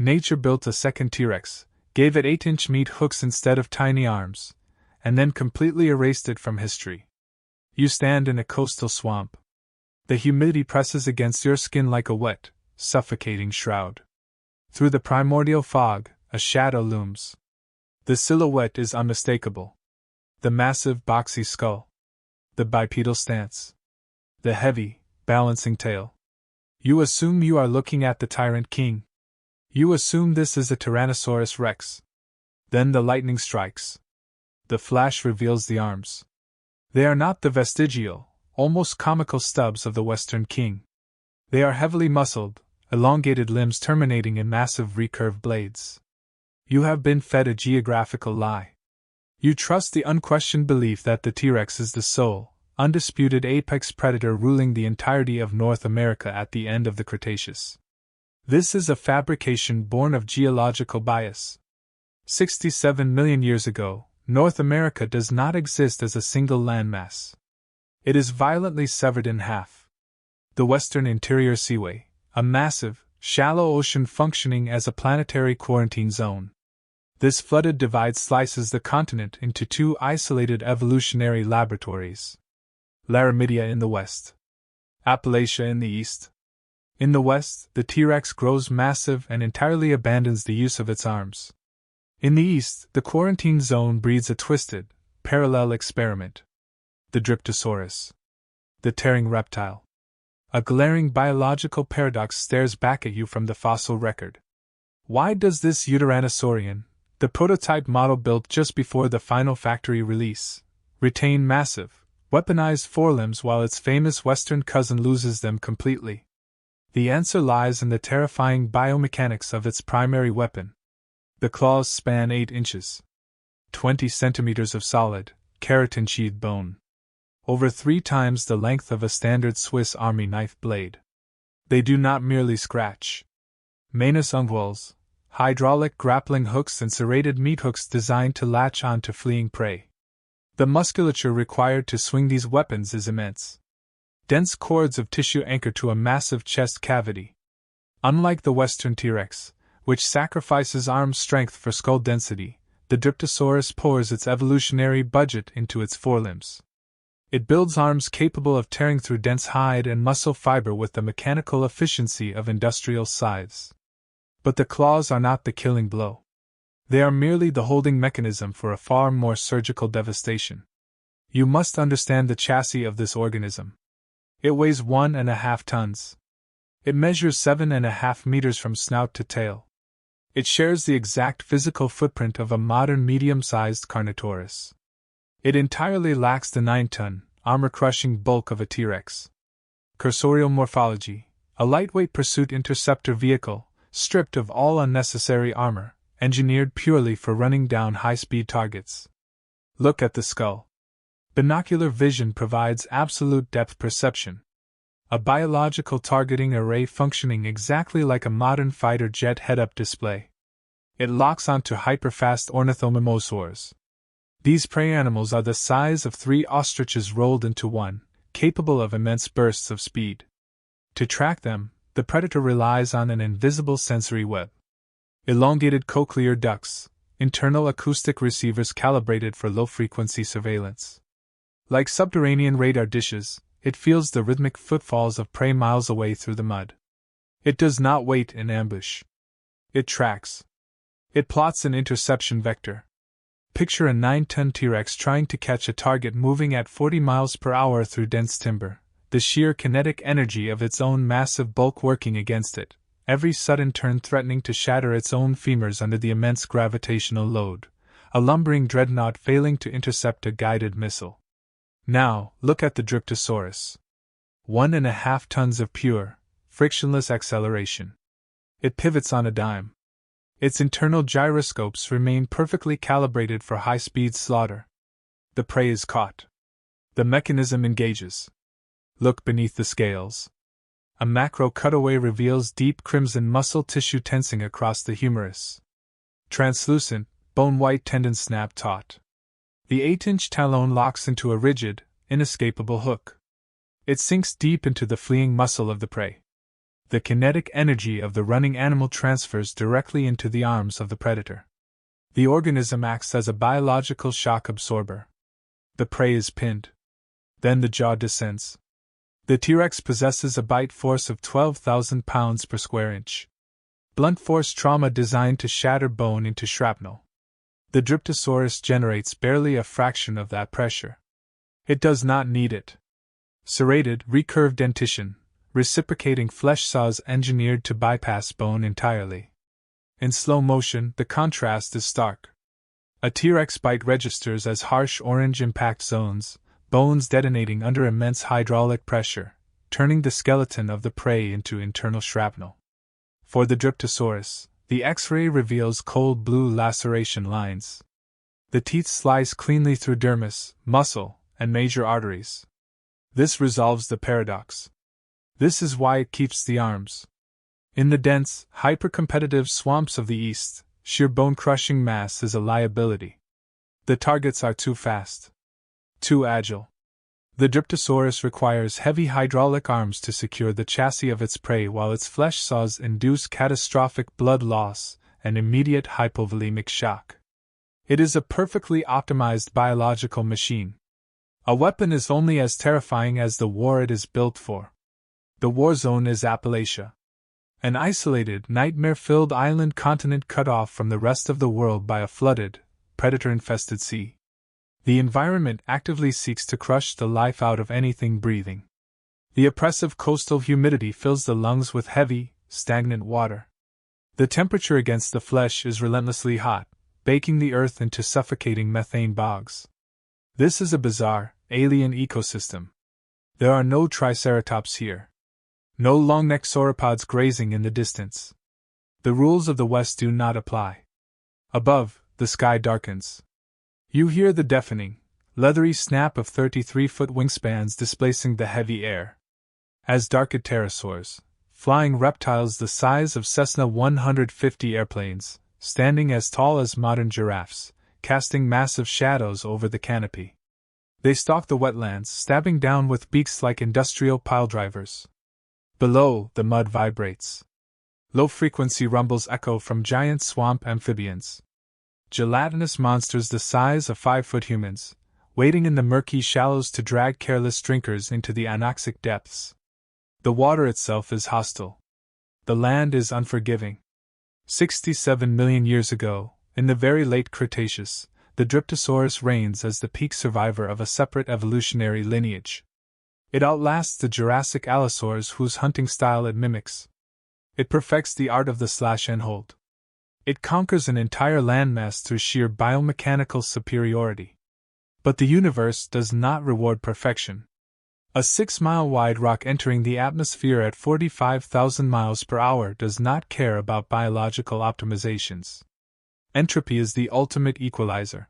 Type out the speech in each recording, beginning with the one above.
Nature built a second T-Rex, gave it 8-inch meat hooks instead of tiny arms, and then completely erased it from history. You stand in a coastal swamp. The humidity presses against your skin like a wet, suffocating shroud. Through the primordial fog, a shadow looms. The silhouette is unmistakable. The massive, boxy skull. The bipedal stance. The heavy, balancing tail. You assume you are looking at the Tyrant King. You assume this is a Tyrannosaurus Rex. Then the lightning strikes. The flash reveals the arms. They are not the vestigial, almost comical stubs of the Western king. They are heavily muscled, elongated limbs terminating in massive recurved blades. You have been fed a geographical lie. You trust the unquestioned belief that the T-Rex is the sole, undisputed apex predator ruling the entirety of North America at the end of the Cretaceous. This is a fabrication born of geological bias. 67 million years ago, North America does not exist as a single landmass. It is violently severed in half. The Western Interior Seaway, a massive, shallow ocean functioning as a planetary quarantine zone. This flooded divide slices the continent into two isolated evolutionary laboratories. Laramidia in the west. Appalachia in the east. In the west, the T-Rex grows massive and entirely abandons the use of its arms. In the east, the quarantine zone breeds a twisted, parallel experiment. The Dryptosaurus. The tearing reptile. A glaring biological paradox stares back at you from the fossil record. Why does this Uteranosaurian, the prototype model built just before the final factory release, retain massive, weaponized forelimbs while its famous western cousin loses them completely? The answer lies in the terrifying biomechanics of its primary weapon. The claws span 8 inches. 20 centimeters of solid, keratin-sheathed bone. Over 3 times the length of a standard Swiss Army knife blade. They do not merely scratch. Manus ungulls, hydraulic grappling hooks and serrated meat hooks designed to latch on to fleeing prey. The musculature required to swing these weapons is immense. Dense cords of tissue anchor to a massive chest cavity. Unlike the Western T-Rex, which sacrifices arm strength for skull density, the Dryptosaurus pours its evolutionary budget into its forelimbs. It builds arms capable of tearing through dense hide and muscle fiber with the mechanical efficiency of industrial scythes. But the claws are not the killing blow. They are merely the holding mechanism for a far more surgical devastation. You must understand the chassis of this organism. It weighs 1.5 tons. It measures 7.5 meters from snout to tail. It shares the exact physical footprint of a modern medium-sized Carnotaurus. It entirely lacks the 9-ton, armor-crushing bulk of a T-Rex. Cursorial morphology, a lightweight pursuit interceptor vehicle, stripped of all unnecessary armor, engineered purely for running down high-speed targets. Look at the skull. Binocular vision provides absolute depth perception. A biological targeting array functioning exactly like a modern fighter jet head-up display. It locks onto hyperfast ornithomimosaurs. These prey animals are the size of 3 ostriches rolled into one, capable of immense bursts of speed. To track them, the predator relies on an invisible sensory web. Elongated cochlear ducts, internal acoustic receivers calibrated for low-frequency surveillance. Like subterranean radar dishes, it feels the rhythmic footfalls of prey miles away through the mud. It does not wait in ambush. It tracks. It plots an interception vector. Picture a 9-ton T-Rex trying to catch a target moving at 40 miles per hour through dense timber, the sheer kinetic energy of its own massive bulk working against it, every sudden turn threatening to shatter its own femurs under the immense gravitational load, a lumbering dreadnought failing to intercept a guided missile. Now, look at the Dryptosaurus. 1.5 tons of pure, frictionless acceleration. It pivots on a dime. Its internal gyroscopes remain perfectly calibrated for high-speed slaughter. The prey is caught. The mechanism engages. Look beneath the scales. A macro cutaway reveals deep crimson muscle tissue tensing across the humerus. Translucent, bone-white tendons snap taut. The 8-inch talon locks into a rigid, inescapable hook. It sinks deep into the fleeing muscle of the prey. The kinetic energy of the running animal transfers directly into the arms of the predator. The organism acts as a biological shock absorber. The prey is pinned. Then the jaw descends. The T-Rex possesses a bite force of 12,000 pounds per square inch. Blunt force trauma designed to shatter bone into shrapnel. The Dryptosaurus generates barely a fraction of that pressure. It does not need it. Serrated, recurved dentition, reciprocating flesh saws engineered to bypass bone entirely. In slow motion, the contrast is stark. A T-Rex bite registers as harsh orange impact zones, bones detonating under immense hydraulic pressure, turning the skeleton of the prey into internal shrapnel. For the Dryptosaurus, the X-ray reveals cold blue laceration lines. The teeth slice cleanly through dermis, muscle, and major arteries. This resolves the paradox. This is why it keeps the arms. In the dense, hyper-competitive swamps of the East, sheer bone-crushing mass is a liability. The targets are too fast. Too agile. The Dryptosaurus requires heavy hydraulic arms to secure the chassis of its prey while its flesh saws induce catastrophic blood loss and immediate hypovolemic shock. It is a perfectly optimized biological machine. A weapon is only as terrifying as the war it is built for. The Warzone is Appalachia. An isolated, nightmare-filled island continent cut off from the rest of the world by a flooded, predator-infested sea. The environment actively seeks to crush the life out of anything breathing. The oppressive coastal humidity fills the lungs with heavy, stagnant water. The temperature against the flesh is relentlessly hot, baking the earth into suffocating methane bogs. This is a bizarre, alien ecosystem. There are no triceratops here. No long-necked sauropods grazing in the distance. The rules of the West do not apply. Above, the sky darkens. You hear the deafening, leathery snap of 33-foot wingspans displacing the heavy air. As darked pterosaurs, flying reptiles the size of Cessna 150 airplanes, standing as tall as modern giraffes, casting massive shadows over the canopy. They stalk the wetlands, stabbing down with beaks like industrial piledrivers. Below, the mud vibrates. Low-frequency rumbles echo from giant swamp amphibians. Gelatinous monsters the size of 5-foot humans, wading in the murky shallows to drag careless drinkers into the anoxic depths. The water itself is hostile. The land is unforgiving. 67 million years ago, in the very late Cretaceous, the Dryptosaurus reigns as the peak survivor of a separate evolutionary lineage. It outlasts the Jurassic allosaurs whose hunting style it mimics. It perfects the art of the slash and hold. It conquers an entire landmass through sheer biomechanical superiority. But the universe does not reward perfection. A 6-mile-wide rock entering the atmosphere at 45,000 miles per hour does not care about biological optimizations. Entropy is the ultimate equalizer.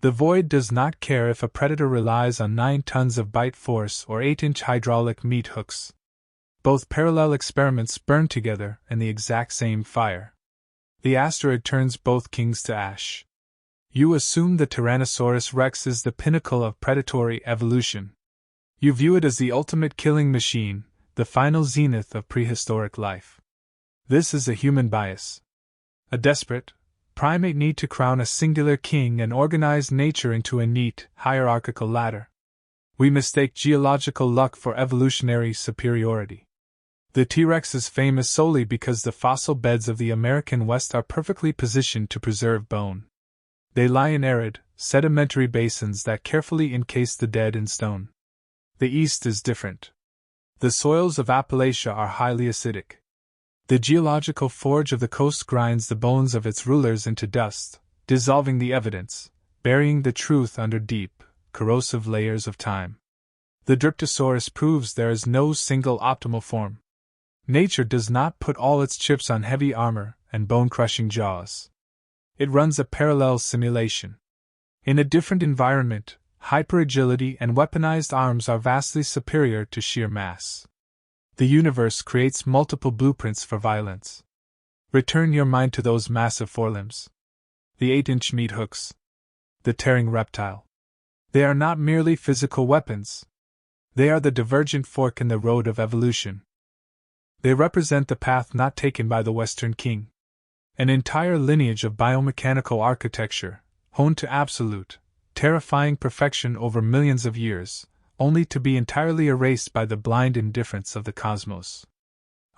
The void does not care if a predator relies on 9 tons of bite force or 8-inch hydraulic meat hooks. Both parallel experiments burn together in the exact same fire. The asteroid turns both kings to ash. You assume the Tyrannosaurus rex is the pinnacle of predatory evolution. You view it as the ultimate killing machine, the final zenith of prehistoric life. This is a human bias. A desperate, primate need to crown a singular king and organize nature into a neat, hierarchical ladder. We mistake geological luck for evolutionary superiority. The T-Rex is famous solely because the fossil beds of the American West are perfectly positioned to preserve bone. They lie in arid, sedimentary basins that carefully encase the dead in stone. The East is different. The soils of Appalachia are highly acidic. The geological forge of the coast grinds the bones of its rulers into dust, dissolving the evidence, burying the truth under deep, corrosive layers of time. The Dryptosaurus proves there is no single optimal form. Nature does not put all its chips on heavy armor and bone-crushing jaws. It runs a parallel simulation. In a different environment, hyperagility and weaponized arms are vastly superior to sheer mass. The universe creates multiple blueprints for violence. Return your mind to those massive forelimbs. The 8-inch meat hooks. The tearing reptile. They are not merely physical weapons. They are the divergent fork in the road of evolution. They represent the path not taken by the Western king. An entire lineage of biomechanical architecture, honed to absolute, terrifying perfection over millions of years, only to be entirely erased by the blind indifference of the cosmos.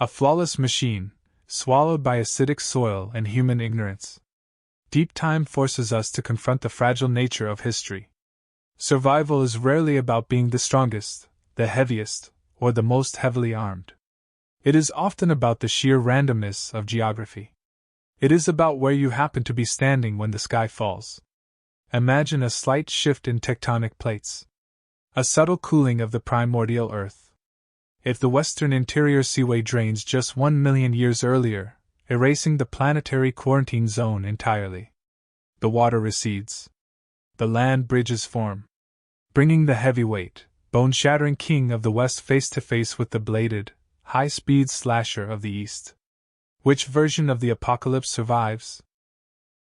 A flawless machine, swallowed by acidic soil and human ignorance. Deep time forces us to confront the fragile nature of history. Survival is rarely about being the strongest, the heaviest, or the most heavily armed. It is often about the sheer randomness of geography. It is about where you happen to be standing when the sky falls. Imagine a slight shift in tectonic plates. A subtle cooling of the primordial Earth. If the western interior seaway drains just 1 million years earlier, erasing the planetary quarantine zone entirely. The water recedes. The land bridges form. Bringing the heavyweight, bone-shattering king of the West face to face with the bladed, high-speed slasher of the East. Which version of the apocalypse survives?